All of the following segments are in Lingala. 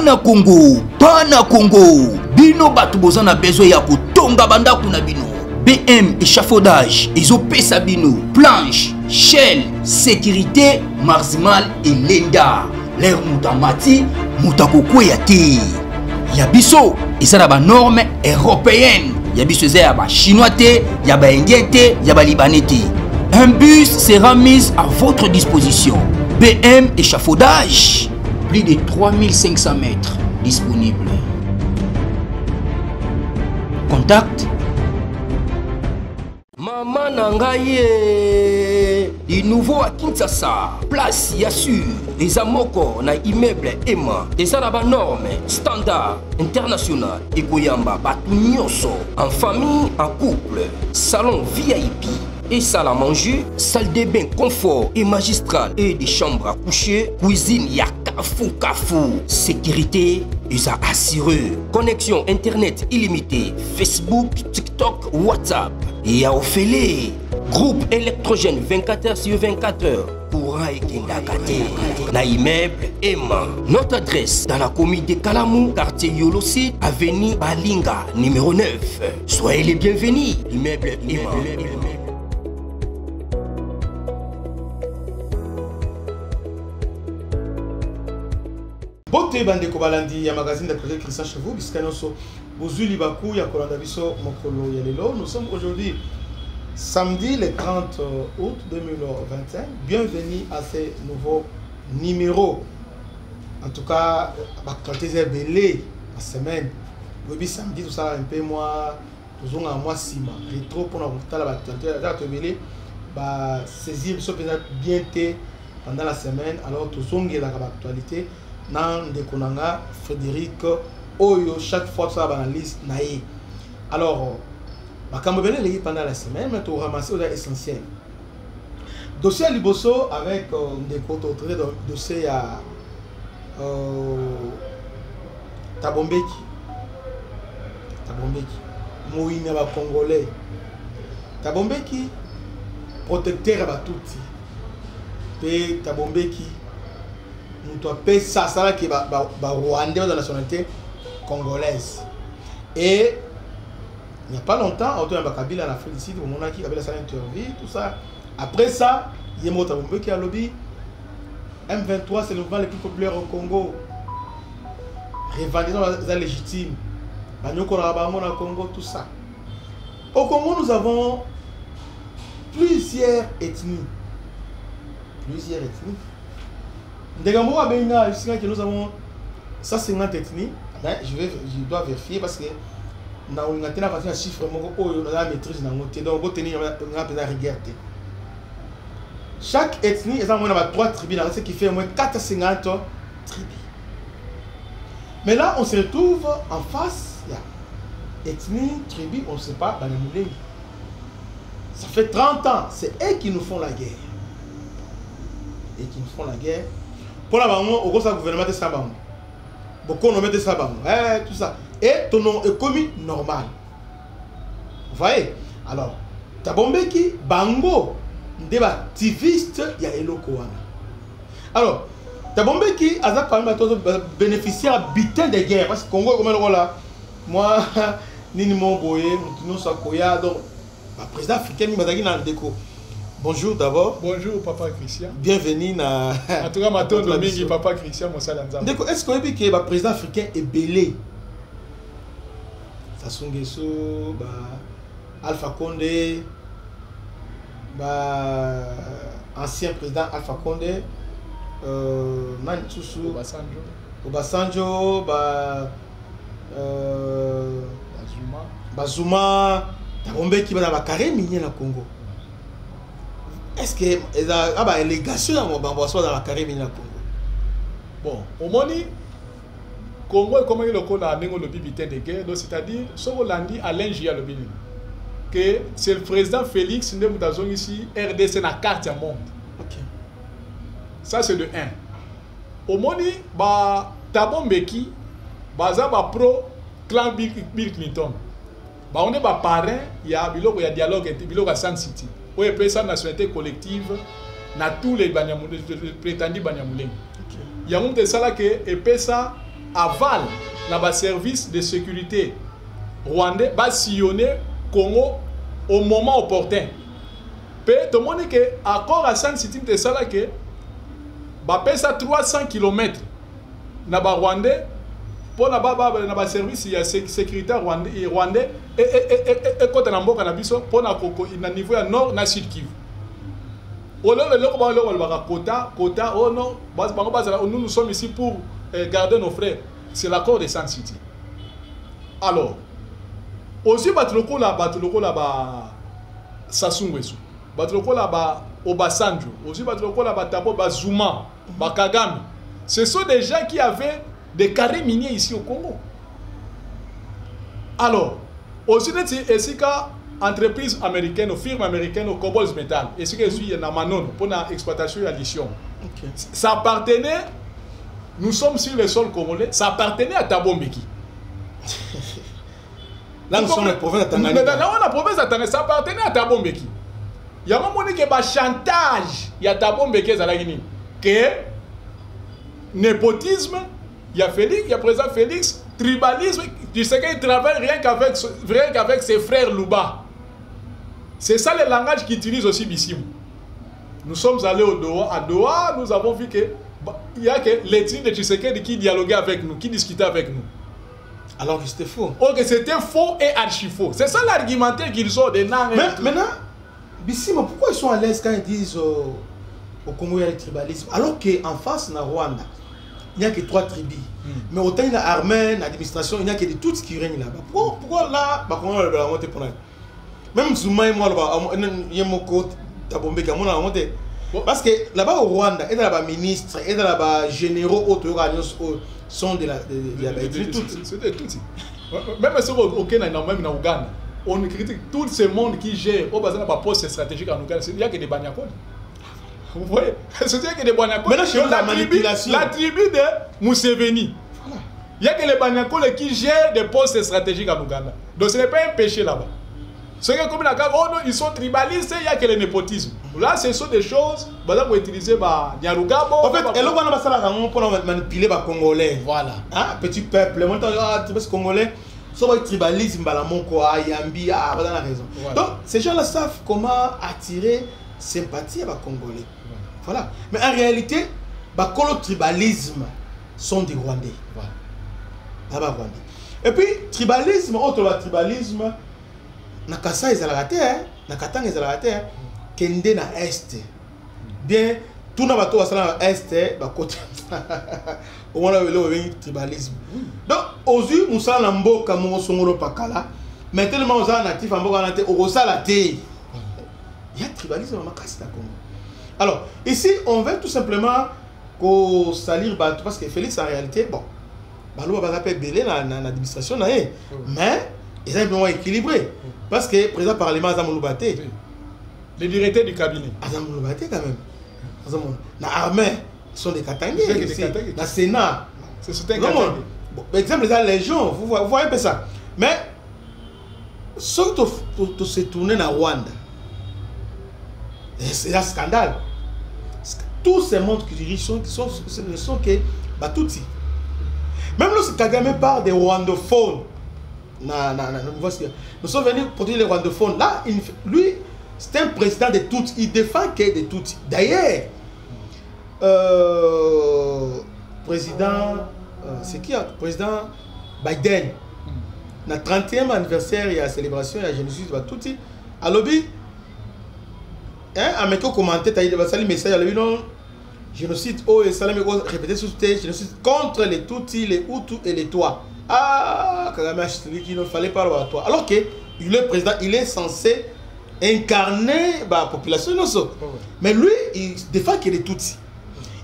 Bana Congo, bino batu bozana besoin ya kutonga bandaku na bino. BM échafaudage, ezopesa bino, planche, shell, sécurité, marzimal et lenda. L'air moutamati, moutakokweya te. Yabiso, ezana ba norme européenne. Yabiso ya ba chinois te, ya ba indien te, ya ba libanais te. Un bus sera mis à votre disposition. BM échafaudage, plus de 3500 mètres disponibles. Contact Maman Nangaye, du nouveau à Kinshasa, place Yassur, les amoko na immeuble Emma, des arabes normes, standard, international, et Goyamba, Batunyoso, en famille, en couple, salon VIP. Et salle à manger, salle de bain confort et magistral et des chambres à coucher, cuisine ya kafou, sécurité ils a assuré, connexion internet illimitée, Facebook, TikTok, WhatsApp et à Ophélie, groupe électrogène 24h/24h, courant et kindakate, na immeuble Emma. Notre adresse dans la commune de Kalamou, quartier Yolosi, avenue Balinga, numéro 9. Soyez les bienvenus, immeuble Emma. Bote bande kobalandi ya magazine de projet Christian Chevaux biskanoso bozuli baku ya kolanda biso mokolo ya lelo. Nous sommes aujourd'hui samedi le 30 août 2021. Bienvenue à ce nouveau numéro. En tout cas, bakateze belé la semaine. Bobi samedi tout ça un peu moi toujours un mois sima. Rétro pour nous la bakateze belé ba saisir biso bien té pendant la semaine. Alors tout zonge la actualité. Nan de Konanga, Frédéric Oyo, chaque fois ça va dans la liste naïe. Alors, quand je pendant la semaine, mais tu ramasser l'essentiel. Dossier à Liboso avec des côtes autres, dossier à Tabombeki, Moïna Congolais, Tabombeki, protecteur à Batouti, et Tabombeki. Nous avons ça qui est Rwandais de la nationalité congolaise. Et il n'y a pas longtemps, on a Kabila en Afrique du Sud, on a qui avait la interview, tout ça. Après ça, il y a Motabombe qui a lobby. M23, c'est le mouvement le plus populaire au Congo. Revendiquons la légitime. Banyoko Rabamon au Congo, tout ça. Au Congo, nous avons plusieurs ethnies. Que nous avons 150 ethnies, ben, je dois vérifier parce que nous avons un chiffre maîtrise donc tenir rigueur. Chaque ethnie est en 3 tribus, ce qui fait au moins 450 tribus. Mais là, on se retrouve en face, il y a ethnie, tribu, on ne sait pas, ça fait 30 ans, c'est eux qui nous font la guerre. Pour la maman, au gouvernement de Sabam. Beaucoup on met de Sabam. Tout ça. Et ton nom est commis normal. Vous voyez? Alors, Tabombeki, Bango, des activistes, il y a Elokoana. Alors, Tabombeki, Azak parmi bénéficiaire butin de guerre. Parce que Congo, comme le là, moi, Nini Monboye, Moutino Sakoya, donc, le président africain, il m'a dit bonjour d'abord. Bonjour Papa Christian. Bienvenue na. En tout cas, ma tonne de Papa Christian, mon salanza. Est-ce que le président africain est belé? Sassou Nguesso, Alpha Condé, ancien président Alpha Condé, Mansusu, Obasanjo, Bazuma, Tabombeki qui va dans la carré minier na Congo. Est-ce que il y a une légation dans la carrière du Congo? Bon, au Moni, Congo est comme le bibitin de guerre, c'est-à-dire, ce qu'on a dit Alain Gia le Bénin, que c'est le président Félix Ndemutazong ici, RDC na carte du monde. Ok. Ça c'est de 1. Au Moni, Tabombeki, pro clan Bill Clinton. On est parrain, il y a dialogue, il y a Sun City. Oui, il y a une nationalité collective dans tous les prétendus Banyamuleng. Il y a un ça là que et ça aval dans le service de sécurité rwandais va sillonner Congo au moment opportun. Puis tout le monde dit que accord à San City de ça là que va pesa 300 km na ba rwandais pour na ba service ya sécurité rwandais et côté na mboka na biso pour na koko na niveau ya nord na sud Kivu. Oh là quota oh non nous sommes ici pour garder nos frères. C'est l'accord de San City. Alors aussi batuloko la ba Sassou Nguesso, batuloko la ba Obasanjo, aussi batuloko la ba Thabo Bazuma, ba Kagame. Ce sont des gens qui avaient des carrés miniers ici au Congo. Alors, aussi des entreprises américaines, firmes américaines au Cobalt Metal, et ce que je suis en Manon pour l'exploitation et la lithium. Okay. Ça appartenait, nous sommes sur le sol congolais, ça appartenait à Thabo Mbeki. Là, nous sommes la province de Tanganyika. La province de Tanganyika, ça appartenait à Thabo Mbeki. Il y a un moment qui est chantage, il y a Thabo Mbeki que népotisme, il y a Félix, il y a président Félix, tribalisme, tu sais qu'il travaille rien qu'avec ses frères Luba. C'est ça le langage qu'il utilise aussi Bissim. Nous sommes allés au Doha. À Doha, nous avons vu que il y a que l'ethnie de Tshisekedi qui dialoguait avec nous, qui discutait avec nous. Alors que c'était faux. Oh, que c'était faux et archi faux. C'est ça l'argumentaire qu'ils ont des noms. Mais maintenant, Bissim, pourquoi ils sont à l'aise quand ils disent au Congo il y a le tribalisme alors qu'en face, dans Rwanda, il n'y a que 3 tribus. Mais autant il y a l'armée, l'administration, il n'y a que de tout ce qui règne là-bas. Pourquoi là, même Zuma et moi, il y a mon côté, parce que là-bas au Rwanda, il y a là-bas ministres, il y a là-bas généraux, autres sont de la c'est de tout. Même si au Kenya, même en Ouganda, on critique tout ce monde qui gère au bazar pas poste stratégique en Ouganda. Il n'y a que des Banyakod. Vous voyez, c'est-à-dire que les Banyakod. Maintenant, chez la manipulation. La tribu de Museveni. Voilà. Il y a que les Banyakod qui gèrent des postes stratégiques en Ouganda. Donc ce n'est pas un péché là-bas. Ceux qui comme ils sont tribalistes, il y a que le népotisme. Là, ce sont des choses pour utiliser Nyarugabo. En fait, elle va pour manipuler les Congolais. Voilà. Hein? Petit peuple, les Congolais, sont tribalisme, Yambi, dans la raison. Voilà. Donc, ces gens-là savent comment attirer sympathie à les Congolais. Voilà. Mais en réalité, le tribalisme sont des Rwandais. Voilà. Rwandais. Et puis, tribalisme, autre tribalisme, na Kasa ezalaka te, na Katanga ezalaka te, kende na est. Bien, tout na bato basala na est, ba côté. Au moins le tribalisme. Donc, ozu musala na mboka mo songolo pakala, mais tellement aux natifs en mboka na te, au sala te. Il y a tribalisme à Makasi na Congo. Alors, ici, on veut tout simplement qu'on salir bato parce que Félix en réalité, bon, balo ba appelle belé na administration na e, mais ils ont vraiment équilibré. Parce que le président parlement a Zamouloubaté. Les directeurs du cabinet. Zamouloubaté quand même. L'armée, sont des Katangais. Le Sénat. C'est un Katangais. Par exemple, les légions, vous voyez un peu ça. Mais, surtout pour se tourner dans Rwanda, c'est un scandale. Tous ces mondes qui dirigent ne sont que Batouti. Même lorsque Kagame parle des rwandophones, nous sommes venus pour dire les rwandophones. Là, lui, c'est un président de toutes. Il défend que de toutes. D'ailleurs, président, c'est qui président Biden, le 30e anniversaire, il y a la célébration, il y a la génocide de Tutsi. À l'objet, un commenté, il y a un message, il y a non, génocide, oh, et Salam répété sur le génocide contre les Tutsis, les Hutus et les Tois. Ah, Kagame qu'il ne fallait pas le toi. Alors que il est président, il est censé incarner la population. Mais lui, il défend qu'il est Tutsi.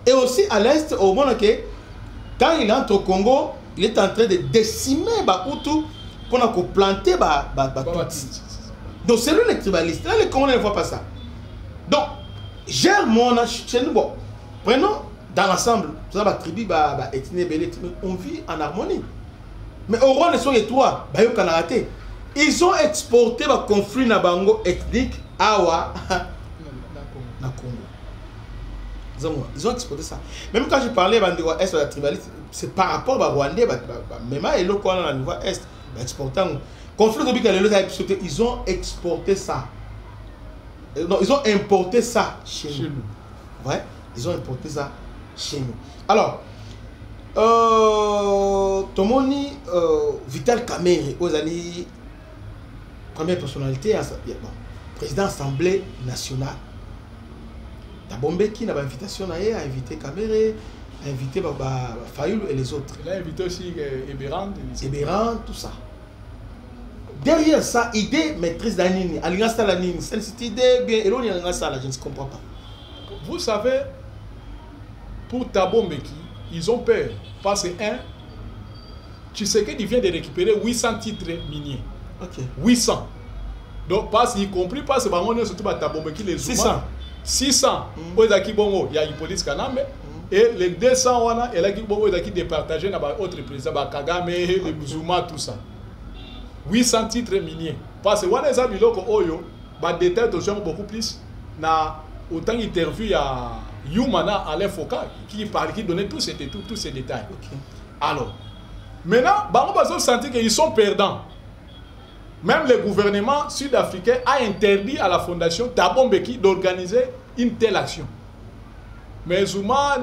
Et aussi à l'est, au moment que quand il entre au Congo, il est en train de décimer les Hutus pour planter les Tutsis. Donc c'est lui le tribaliste. Là, les Congolais ne voient pas ça. Donc, gère mon chez nous. Bon, prenons dans l'ensemble, tribu, on vit en harmonie. Mais au Rwanda, ils sont étoiles. Ils ont exporté le conflit na bango ethnique awa na Congo. Ils ont exporté ça. Même quand je parlais de l'Est de la tribalisme, c'est par rapport au Rwandais, même à l'Est, dans le Est, exportant. Conflit de ils ont exporté ça. Non, ils ont importé ça chez nous. Ouais, ils ont importé ça chez nous. Alors, Tomoni Vital Kamerhe, aux années, première personnalité, bon, président Assemblée nationale. Tabombe qui n'a pas invitation à inviter Kamerhe, a invité Fayoulou et les autres. Il a invité aussi Eberand. Eberand, tout ça. Derrière ça, idée maîtrise d'Anini, Alliance Salanini, cette idée bien, et l'on y a je ne comprends pas. Vous savez, pour Thabo Mbeki, ils ont peur. Parce que, Tshisekedi vient de récupérer 800 titres miniers. Ok. 800. Donc, parce y compris, parce que on est surtout à Thabo Mbeki, les 600. 600. Il y a Hippolyte Kanambe. Et les 200, il y a qui départagé dans d'autres présidents, Kagame, les Zuma, tout ça. 800 titres miniers. Parce que on a des Oyo, détails beaucoup plus. Autant d'interviews, il y a Youmana Alain Foucault qui donnait tous ces détails. Okay. Alors, maintenant, on va sentir qu'ils sont perdants. Même le gouvernement sud-africain a interdit à la fondation Thabo Mbeki d'organiser une telle action. Mais Zuma,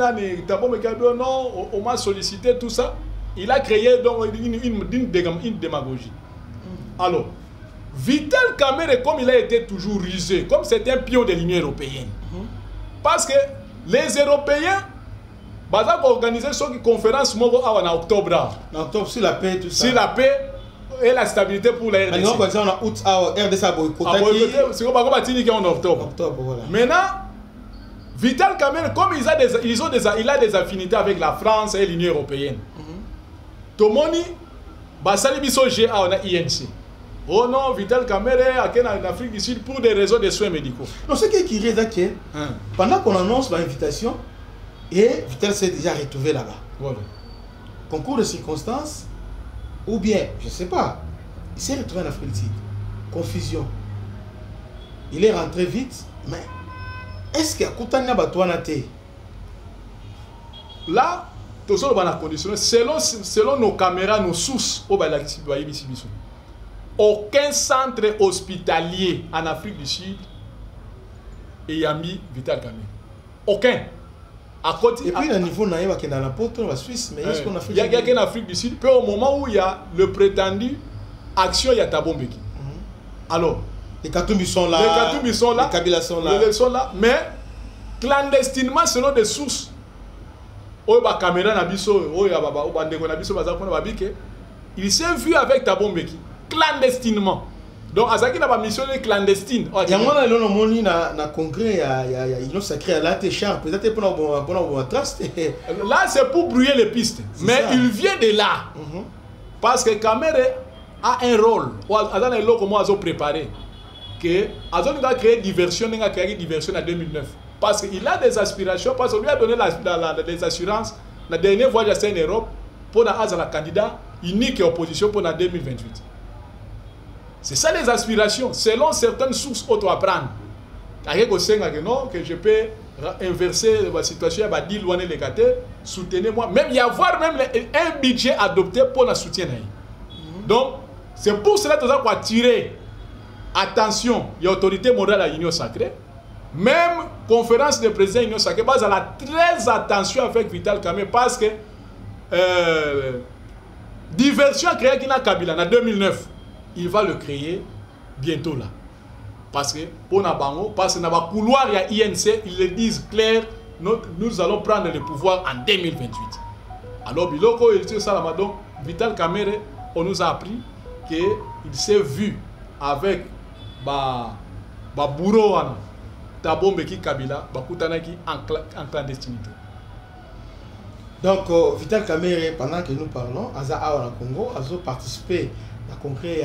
Thabo Mbeki a dit non, on m'a sollicité tout ça. Il a créé donc une démagogie. Alors, Vital Kamerhe, comme il a été toujours rusé, comme c'est un pion de l'Union européenne, parce que les Européens, ils ont organisé une conférence en octobre. En octobre, sur la paix, tout ça. Sur la paix et la stabilité pour la RDC. On a août, RDC a boycotté. C'est comme en octobre. Voilà. Maintenant, Vital Kamerhe, comme il a des affinités avec la France et l'Union européenne, Tomoni, Basali Biso GA, on a INC. Oh non, Vital Kamerhe en Afrique du Sud pour des raisons de soins médicaux. Non, ce qui est que pendant qu'on annonce l'invitation, et Vital s'est déjà retrouvé là-bas. Voilà. Concours de circonstances, ou bien, je ne sais pas, il s'est retrouvé en Afrique du Sud. Confusion. Il est rentré vite, mais est-ce qu'il y a Koutania Batouanate? Là, tout ça va conditionner. Selon nos caméras, nos sources, aucun centre hospitalier en Afrique du Sud a mis Vital Kamerhe. Aucun. À côté, et puis, le niveau naïf qui est dans la porte, dans la Suisse, mais est-ce qu'on a fait? Il y a qu'en Afrique du Sud, puis au moment où il y a le prétendu action, il y a Thabo Mbeki. Alors, les Katumbi sont là, les Kabila sont là. Les sont là, mais clandestinement, selon des sources, il s'est vu avec Thabo Mbeki clandestinement. Donc, Azaki n'a pas missionné clandestine. Il y a un congrès, il y a sacré à la Téchar, peut-être pour trace. Là, c'est pour brouiller les pistes. Mais ça. Il vient de là. Parce que Kamerhe a un rôle. Azan est là comment ils ont préparé. Que Azan a créé diversion, il a créé diversion en 2009. Parce qu'il a des aspirations, parce qu'on lui a donné des assurances. La dernière voyage en Europe, pour la candidat unique et opposition pour la 2028. C'est ça les aspirations, selon certaines sources auto-apprendre. Que je peux inverser la situation, soutenez-moi. Même il y avoir même un budget adopté pour la soutien. Donc, c'est pour cela que nous avons attiré attention, l'autorité morale à l'Union sacrée. Même conférence de présidents de l'Union sacrée, base à la très attention avec Vital Kamerhe parce que diversion créée qui n'a Kabila en 2009. Il va le créer bientôt là. Parce que pour Nabango, parce que dans le couloir, il y a INC, ils le disent clair, nous allons prendre le pouvoir en 2028. Alors, Biloko, donc, Vital Kamerhe, on nous a appris qu'il s'est vu avec Bourreau, Thabo Mbeki Kabila, Bakutanaki en clandestinité. Donc, Vital Kamerhe, pendant que nous parlons, Aza au Congo, a participé à congrès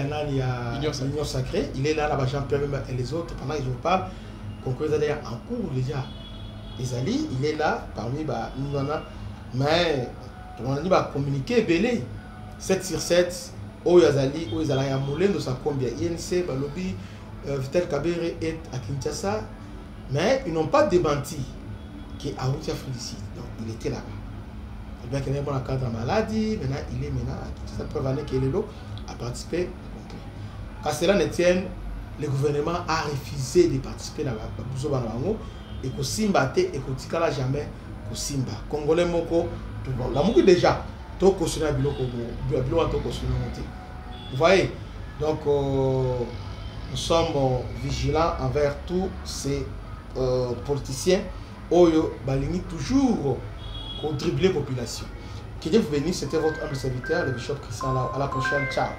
l'Union sacrée. Il est là, Jean-Pierre et les autres, pendant que je vous parle, le congrès est d'ailleurs en cours déjà. Isali, il est là, parmi nous, mais on a dit communiquer, belé, 7 sur 7, Oyazali, Oyazali, Yamoulé, nous savons combien. INC, Balobi, Vital Kamerhe est à Kinshasa, mais ils n'ont pas démenti qui est à Afrique du Sud. Donc, il était là-bas. Et bien qu'il ait bon cadre de maladie, maintenant, il est maintenant à cette preuve année qu'il est là, à participer. Quand cela ne tienne, le gouvernement a refusé de participer dans la Bouzo Banango et que Simba et que Tikala jamais que Simba. Congolais Moko, la Mouki déjà, tout cautionné à Biloko, Biloko tout cautionné. Vous voyez? Donc, nous sommes vigilants envers tous ces politiciens. Oyo Balini toujours pour dribbler la population. Que Dieu vous bénisse, c'était votre humble serviteur, le bishop Christian. À la prochaine, ciao.